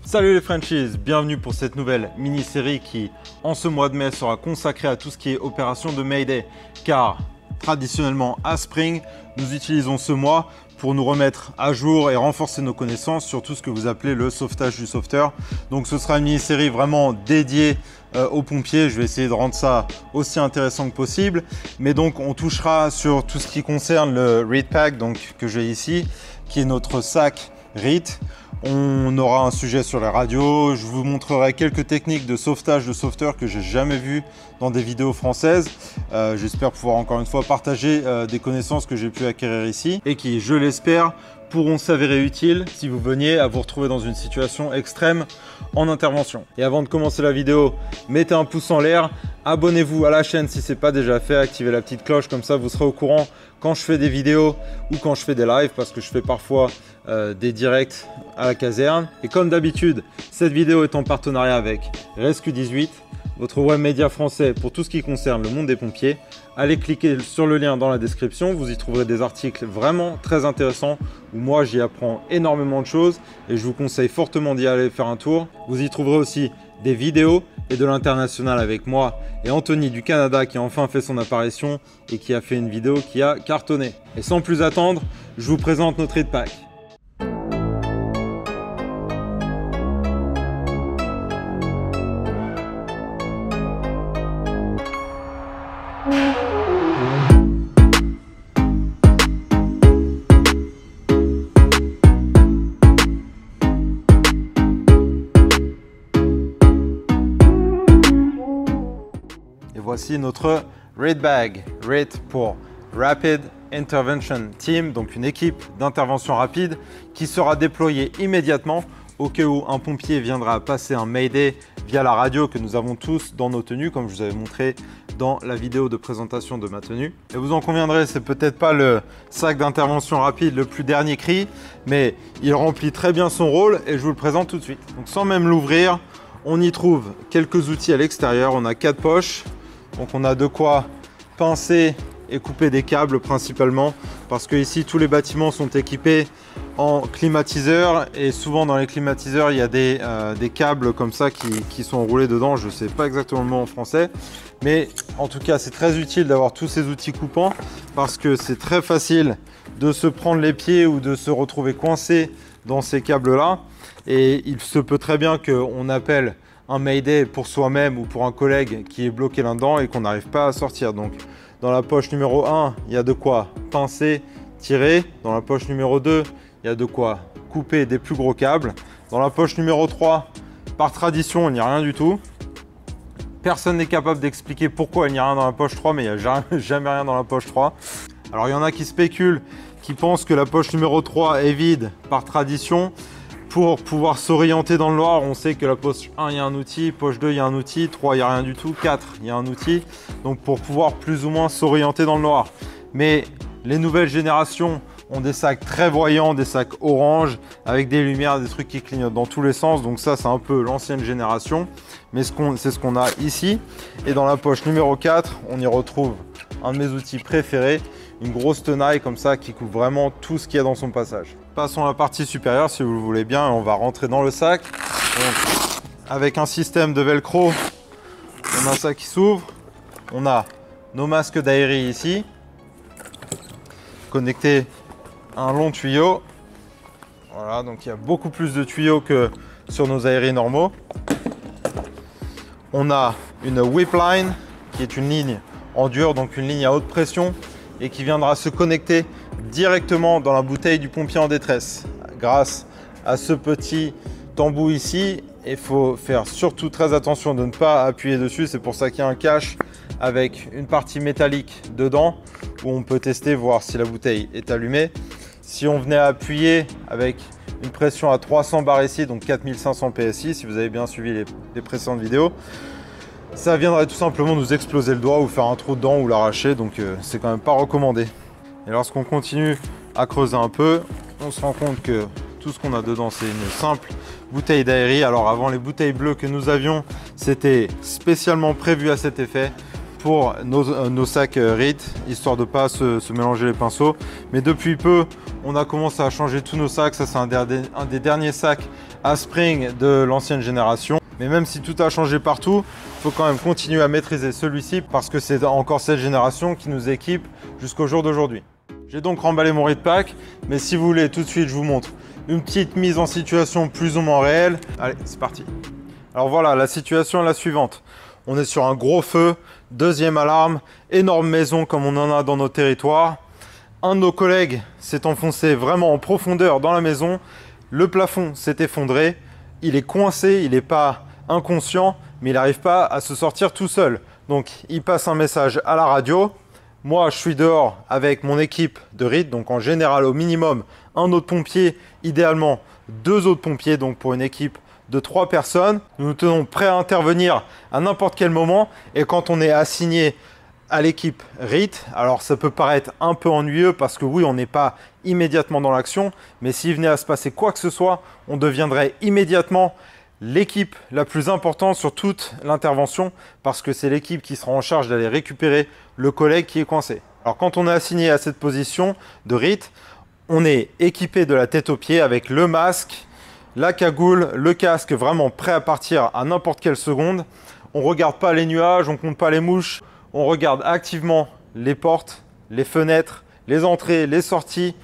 Salut les Frenchies, bienvenue pour cette nouvelle mini-série qui, en ce mois de mai, sera consacrée à tout ce qui est opération de Mayday. Car, traditionnellement à Spring, nous utilisons ce mois pour nous remettre à jour et renforcer nos connaissances sur tout ce que vous appelez le sauvetage du sauveteur. Donc ce sera une mini-série vraiment dédiée aux pompiers. Je vais essayer de rendre ça aussi intéressant que possible. Mais donc on touchera sur tout ce qui concerne le REAT Pack, donc que j'ai ici, qui est notre sac REAT. On aura un sujet sur les radios, je vous montrerai quelques techniques de sauvetage de sauveteurs que j'ai jamais vues dans des vidéos françaises. J'espère pouvoir encore une fois partager des connaissances que j'ai pu acquérir ici et qui, je l'espère, pourront s'avérer utiles si vous veniez à vous retrouver dans une situation extrême en intervention. Et avant de commencer la vidéo, mettez un pouce en l'air, abonnez-vous à la chaîne si ce n'est pas déjà fait, activez la petite cloche, comme ça vous serez au courant quand je fais des vidéos ou quand je fais des lives, parce que je fais parfois des directs à la caserne. Et comme d'habitude, cette vidéo est en partenariat avec Rescue 18, votre web média français pour tout ce qui concerne le monde des pompiers. Allez cliquer sur le lien dans la description, vous y trouverez des articles vraiment très intéressants où moi j'y apprends énormément de choses et je vous conseille fortement d'y aller faire un tour. Vous y trouverez aussi des vidéos et de l'international avec moi et Anthony du Canada qui a enfin fait son apparition et qui a fait une vidéo qui a cartonné. Et sans plus attendre, je vous présente notre REAT Pack. Voici notre REAT Bag, REAT pour Rapid Intervention Team, donc une équipe d'intervention rapide qui sera déployée immédiatement au cas où un pompier viendra passer un Mayday via la radio que nous avons tous dans nos tenues, comme je vous avais montré dans la vidéo de présentation de ma tenue. Et vous en conviendrez, c'est peut-être pas le sac d'intervention rapide le plus dernier cri, mais il remplit très bien son rôle et je vous le présente tout de suite. Donc sans même l'ouvrir, on y trouve quelques outils à l'extérieur, on a 4 poches. Donc on a de quoi pincer et couper des câbles principalement parce que ici tous les bâtiments sont équipés en climatiseur et souvent dans les climatiseurs il y a des câbles comme ça qui sont enroulés dedans. Je ne sais pas exactement le mot en français, mais en tout cas c'est très utile d'avoir tous ces outils coupants parce que c'est très facile de se prendre les pieds ou de se retrouver coincé dans ces câbles là et il se peut très bien qu'on appelle un Mayday pour soi-même ou pour un collègue qui est bloqué là-dedans et qu'on n'arrive pas à sortir. Donc dans la poche numéro 1, il y a de quoi pincer, tirer. Dans la poche numéro 2, il y a de quoi couper des plus gros câbles. Dans la poche numéro 3, par tradition, il n'y a rien du tout. Personne n'est capable d'expliquer pourquoi il n'y a rien dans la poche 3, mais il n'y a jamais rien dans la poche 3. Alors il y en a qui spéculent, qui pensent que la poche numéro 3 est vide par tradition. Pour pouvoir s'orienter dans le noir, on sait que la poche 1, il y a un outil, poche 2, il y a un outil, 3, il n'y a rien du tout, 4, il y a un outil. Donc pour pouvoir plus ou moins s'orienter dans le noir. Mais les nouvelles générations ont des sacs très voyants, des sacs orange, avec des lumières, des trucs qui clignotent dans tous les sens. Donc ça, c'est un peu l'ancienne génération. Mais c'est ce qu'on a ici. Et dans la poche numéro 4, on y retrouve un de mes outils préférés, une grosse tenaille comme ça qui coupe vraiment tout ce qu'il y a dans son passage. Passons à la partie supérieure si vous le voulez bien et on va rentrer dans le sac. Donc, avec un système de velcro, on a ça qui s'ouvre. On a nos masques d'aérie ici, connectés à un long tuyau. Voilà, donc il y a beaucoup plus de tuyaux que sur nos aéries normaux. On a une whip line qui est une ligne en dur, donc une ligne à haute pression et qui viendra se connecter directement dans la bouteille du pompier en détresse grâce à ce petit embout ici. Il faut faire surtout très attention de ne pas appuyer dessus, c'est pour ça qu'il y a un cache avec une partie métallique dedans où on peut tester, voir si la bouteille est allumée. Si on venait à appuyer avec une pression à 300 bars ici, donc 4500 PSI, si vous avez bien suivi les précédentes vidéos, ça viendrait tout simplement nous exploser le doigt ou faire un trou dedans ou l'arracher, donc c'est quand même pas recommandé. Et lorsqu'on continue à creuser un peu, on se rend compte que tout ce qu'on a dedans c'est une simple bouteille d'aérie. Alors avant, les bouteilles bleues que nous avions, c'était spécialement prévu à cet effet pour nos sacs RIT, histoire de ne pas se mélanger les pinceaux. Mais depuis peu, on a commencé à changer tous nos sacs. Ça, c'est un des derniers sacs à spring de l'ancienne génération. Mais même si tout a changé partout, il faut quand même continuer à maîtriser celui-ci parce que c'est encore cette génération qui nous équipe jusqu'au jour d'aujourd'hui. J'ai donc remballé mon RIT pack, mais si vous voulez, tout de suite, je vous montre une petite mise en situation plus ou moins réelle. Allez, c'est parti. Alors voilà, la situation est la suivante. On est sur un gros feu, deuxième alarme, énorme maison comme on en a dans nos territoires. Un de nos collègues s'est enfoncé vraiment en profondeur dans la maison. Le plafond s'est effondré. Il est coincé, il n'est pas inconscient, mais il n'arrive pas à se sortir tout seul. Donc, il passe un message à la radio. Moi, je suis dehors avec mon équipe de RIT, donc en général, au minimum, un autre pompier, idéalement 2 autres pompiers, donc pour une équipe de 3 personnes. Nous nous tenons prêts à intervenir à n'importe quel moment. Et quand on est assigné à l'équipe RIT, alors ça peut paraître un peu ennuyeux parce que oui, on n'est pas immédiatement dans l'action, mais s'il venait à se passer quoi que ce soit, on deviendrait immédiatement l'équipe la plus importante sur toute l'intervention parce que c'est l'équipe qui sera en charge d'aller récupérer le collègue qui est coincé. Alors quand on est assigné à cette position de RIT, on est équipé de la tête aux pieds avec le masque, la cagoule, le casque, vraiment prêt à partir à n'importe quelle seconde. On ne regarde pas les nuages, on ne compte pas les mouches, on regarde activement les portes, les fenêtres, les entrées, les sorties,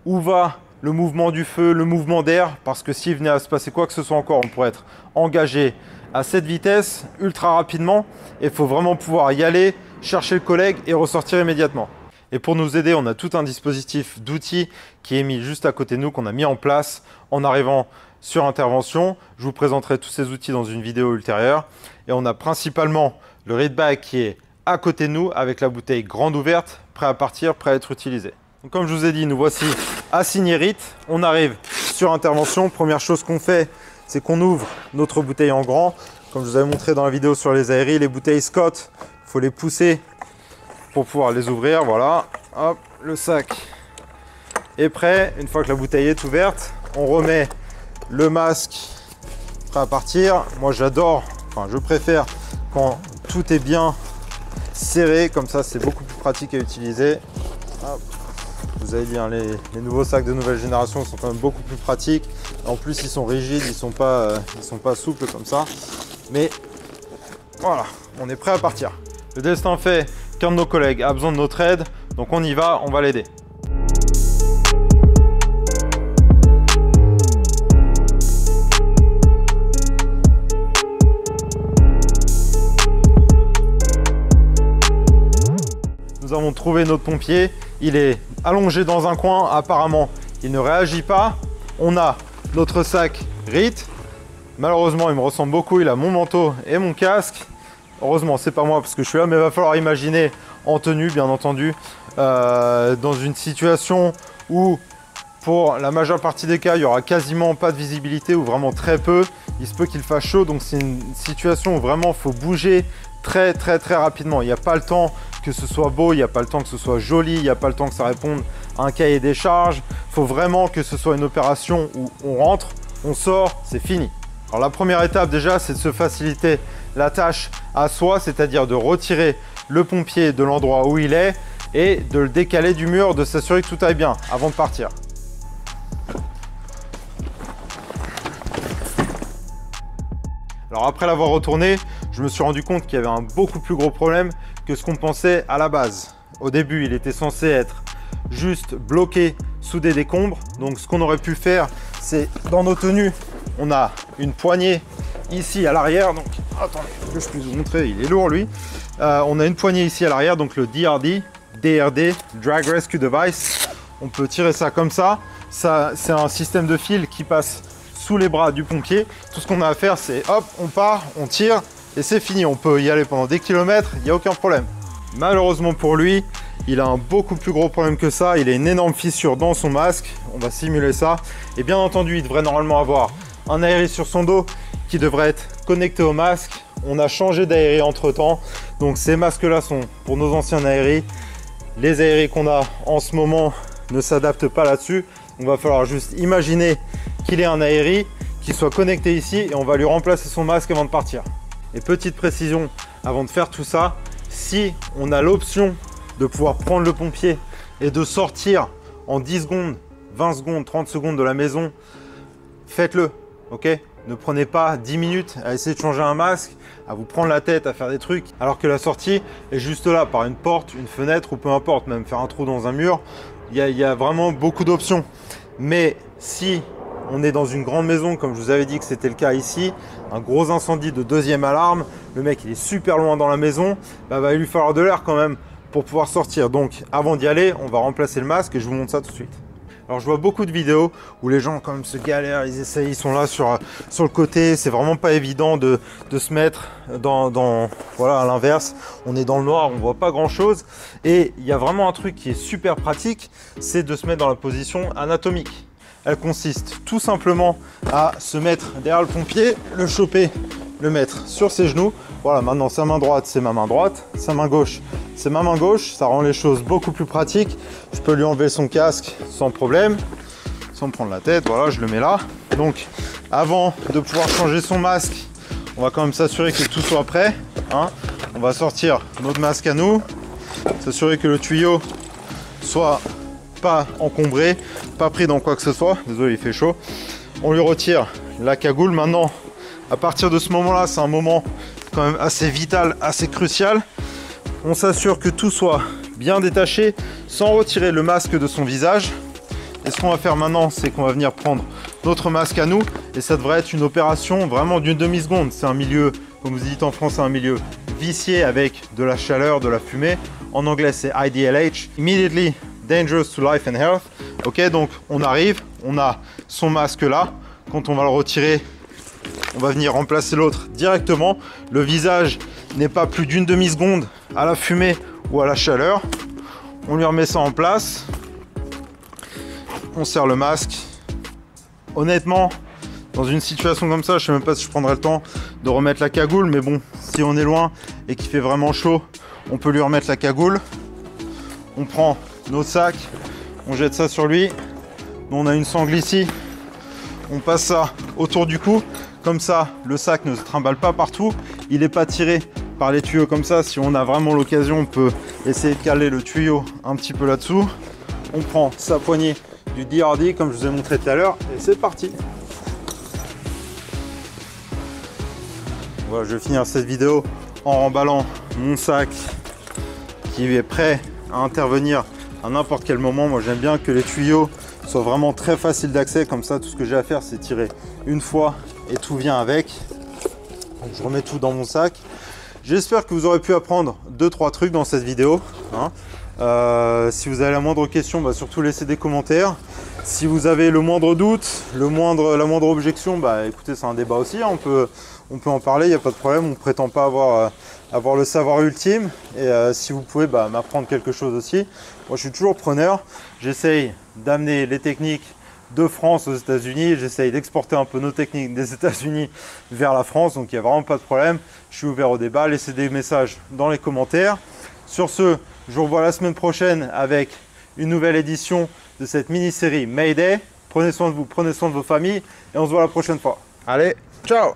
où va le mouvement du feu, le mouvement d'air, parce que s'il venait à se passer quoi que ce soit encore, on pourrait être engagé à cette vitesse, ultra rapidement, et il faut vraiment pouvoir y aller, chercher le collègue et ressortir immédiatement. Et pour nous aider, on a tout un dispositif d'outils qui est mis juste à côté de nous, qu'on a mis en place en arrivant sur intervention. Je vous présenterai tous ces outils dans une vidéo ultérieure. Et on a principalement le RIT bag qui est à côté de nous avec la bouteille grande ouverte, prêt à partir, prêt à être utilisé. Donc, comme je vous ai dit, nous voici assignés RIT. On arrive sur intervention. Première chose qu'on fait, c'est qu'on ouvre notre bouteille en grand. Comme je vous avais montré dans la vidéo sur les aéries, les bouteilles Scott, il faut les pousser pour pouvoir les ouvrir. Voilà, hop, le sac est prêt. Une fois que la bouteille est ouverte, on remet le masque prêt à partir. Moi, j'adore, enfin, je préfère quand tout est bien serré, comme ça, c'est beaucoup plus pratique à utiliser. Hop. Vous avez dit, hein, les nouveaux sacs de nouvelle génération sont quand même beaucoup plus pratiques. En plus, ils sont rigides, ils sont pas souples comme ça. Mais voilà, on est prêt à partir. Le destin fait qu'un de nos collègues a besoin de notre aide, donc on y va, on va l'aider. Nous avons trouvé notre pompier, il est allongé dans un coin, apparemment il ne réagit pas. On a notre sac RIT, malheureusement il me ressemble beaucoup, il a mon manteau et mon casque. Heureusement c'est pas moi parce que je suis là, mais il va falloir imaginer en tenue bien entendu, dans une situation où pour la majeure partie des cas il n'y aura quasiment pas de visibilité ou vraiment très peu. Il se peut qu'il fasse chaud, donc c'est une situation où vraiment il faut bouger très rapidement. Il n'y a pas le temps que ce soit beau, il n'y a pas le temps que ce soit joli, il n'y a pas le temps que ça réponde à un cahier des charges. Il faut vraiment que ce soit une opération où on rentre, on sort, c'est fini. Alors la première étape déjà, c'est de se faciliter la tâche à soi, c'est-à-dire de retirer le pompier de l'endroit où il est et de le décaler du mur, de s'assurer que tout aille bien avant de partir. Alors après l'avoir retourné, je me suis rendu compte qu'il y avait un beaucoup plus gros problème que ce qu'on pensait à la base. Au début, il était censé être juste bloqué sous des décombres. Donc ce qu'on aurait pu faire, c'est dans nos tenues, on a une poignée ici à l'arrière. Donc attendez que je puisse vous montrer, il est lourd lui. On a une poignée ici à l'arrière, donc le DRD, Drag Rescue Device. On peut tirer ça comme ça. Ça, c'est un système de fil qui passe sous les bras du pompier. Tout ce qu'on a à faire, c'est hop, on part, on tire et c'est fini. On peut y aller pendant des kilomètres, il n'y a aucun problème. Malheureusement pour lui, il a un beaucoup plus gros problème que ça. Il a une énorme fissure dans son masque. On va simuler ça. Et bien entendu, il devrait normalement avoir un aéri sur son dos qui devrait être connecté au masque. On a changé d'aéri entre temps. Donc ces masques-là sont pour nos anciens aéris. Les aéris qu'on a en ce moment ne s'adaptent pas là-dessus. On va falloir juste imaginer qu'il ait un aéri qui soit connecté ici et on va lui remplacer son masque avant de partir. Et petite précision avant de faire tout ça, si on a l'option de pouvoir prendre le pompier et de sortir en 10 secondes, 20 secondes, 30 secondes de la maison, faites-le, ok? Ne prenez pas 10 minutes à essayer de changer un masque, à vous prendre la tête, à faire des trucs, alors que la sortie est juste là, par une porte, une fenêtre ou peu importe, même faire un trou dans un mur. Il y a vraiment beaucoup d'options. Mais si on est dans une grande maison, comme je vous avais dit que c'était le cas ici, un gros incendie de 2e alarme, le mec il est super loin dans la maison, bah, va lui falloir de l'air quand même pour pouvoir sortir. Donc avant d'y aller, on va remplacer le masque et je vous montre ça tout de suite. Alors je vois beaucoup de vidéos où les gens quand même se galèrent, ils essayent, ils sont là sur le côté, c'est vraiment pas évident de se mettre voilà, à l'inverse, on est dans le noir, on voit pas grand chose et il y a vraiment un truc qui est super pratique, c'est de se mettre dans la position anatomique. Elle consiste tout simplement à se mettre derrière le pompier, le choper, le mettre sur ses genoux. Voilà, maintenant sa main droite, c'est ma main droite, sa main gauche, c'est ma main gauche. Ça rend les choses beaucoup plus pratiques. Je peux lui enlever son casque sans problème, sans me prendre la tête. Voilà, je le mets là. Donc, avant de pouvoir changer son masque, on va quand même s'assurer que tout soit prêt, hein. On va sortir notre masque à nous, s'assurer que le tuyau soit pas encombré, pas pris dans quoi que ce soit. Désolé, il fait chaud. On lui retire la cagoule. Maintenant, à partir de ce moment-là, c'est un moment quand même assez vital, assez crucial. On s'assure que tout soit bien détaché sans retirer le masque de son visage. Et ce qu'on va faire maintenant, c'est qu'on va venir prendre notre masque à nous et ça devrait être une opération vraiment d'une demi-seconde. C'est un milieu, comme vous dites en France, un milieu vicié avec de la chaleur, de la fumée. En anglais, c'est IDLH, Immediately Dangerous to Life and Health. Ok, donc on arrive, on a son masque là. Quand on va le retirer, on va venir remplacer l'autre directement. Le visage n'est pas plus d'une demi-seconde à la fumée ou à la chaleur. On lui remet ça en place. On serre le masque. Honnêtement, dans une situation comme ça, je ne sais même pas si je prendrai le temps de remettre la cagoule. Mais bon, si on est loin et qu'il fait vraiment chaud, on peut lui remettre la cagoule. On prend notre sac, on jette ça sur lui. Nous, on a une sangle ici. On passe ça autour du cou. Comme ça, le sac ne se trimballe pas partout. Il n'est pas tiré par les tuyaux comme ça. Si on a vraiment l'occasion, on peut essayer de caler le tuyau un petit peu là-dessous. On prend sa poignée du DRD comme je vous ai montré tout à l'heure et c'est parti. Voilà, je vais finir cette vidéo en remballant mon sac qui est prêt à intervenir à n'importe quel moment. Moi, j'aime bien que les tuyaux soient vraiment très faciles d'accès. Comme ça, tout ce que j'ai à faire, c'est tirer une fois et tout vient avec. Donc, je remets tout dans mon sac. J'espère que vous aurez pu apprendre 2-3 trucs dans cette vidéo, hein. Si vous avez la moindre question, bah, surtout laissez des commentaires. Si vous avez le moindre doute, la moindre objection, bah, écoutez, c'est un débat aussi, hein. On peut en parler, il n'y a pas de problème. On ne prétend pas avoir le savoir ultime. Et si vous pouvez m'apprendre quelque chose aussi, moi je suis toujours preneur. J'essaye d'amener les techniques de France aux États-Unis. J'essaye d'exporter un peu nos techniques des États-Unis vers la France. Donc il n'y a vraiment pas de problème. Je suis ouvert au débat. Laissez des messages dans les commentaires. Sur ce, je vous revois la semaine prochaine avec une nouvelle édition de cette mini-série Mayday. Prenez soin de vous, prenez soin de vos familles et on se voit la prochaine fois. Allez, ciao!